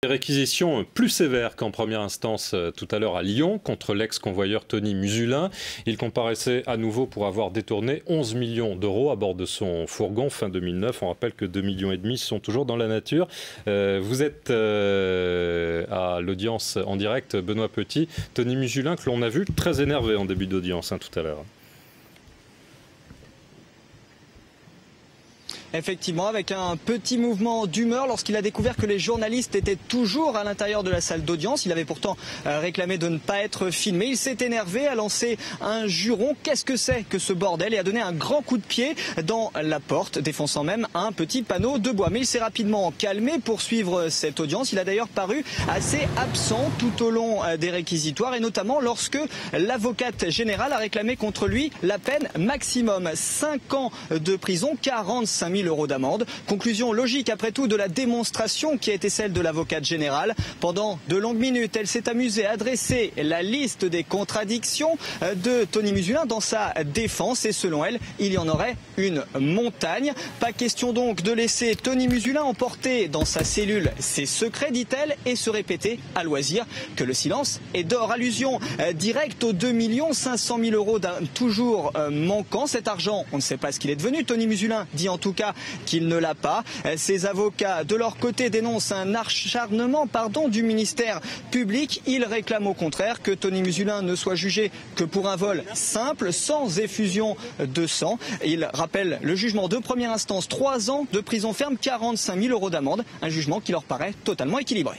Des réquisitions plus sévères qu'en première instance tout à l'heure à Lyon contre l'ex-convoyeur Tony Musulin. Il comparaissait à nouveau pour avoir détourné 11 millions d'euros à bord de son fourgon fin 2009. On rappelle que 2,5 millions sont toujours dans la nature. Vous êtes à l'audience en direct, Benoît Petit. Tony Musulin que l'on a vu très énervé en début d'audience tout à l'heure. Effectivement, avec un petit mouvement d'humeur lorsqu'il a découvert que les journalistes étaient toujours à l'intérieur de la salle d'audience. Il avait pourtant réclamé de ne pas être filmé. Il s'est énervé, a lancé un juron. Qu'est-ce que c'est que ce bordel? Et a donné un grand coup de pied dans la porte, défonçant même un petit panneau de bois. Mais il s'est rapidement calmé pour suivre cette audience. Il a d'ailleurs paru assez absent tout au long des réquisitoires et notamment lorsque l'avocate générale a réclamé contre lui la peine maximum. 5 ans de prison, 45 000 € d'amende. Conclusion logique après tout de la démonstration qui a été celle de l'avocate générale. Pendant de longues minutes, elle s'est amusée à dresser la liste des contradictions de Tony Musulin dans sa défense et selon elle, il y en aurait une montagne. Pas question donc de laisser Tony Musulin emporter dans sa cellule ses secrets, dit-elle, et se répéter à loisir que le silence est d'or. Allusion directe aux 2 500 000 € toujours manquant. Cet argent, on ne sait pas ce qu'il est devenu. Tony Musulin dit en tout cas qu'il ne l'a pas. Ses avocats, de leur côté, dénoncent un acharnement du ministère public. Ils réclament au contraire que Tony Musulin ne soit jugé que pour un vol simple, sans effusion de sang. Ils rappellent le jugement de première instance, 3 ans de prison ferme, 45 000 € d'amende. Un jugement qui leur paraît totalement équilibré.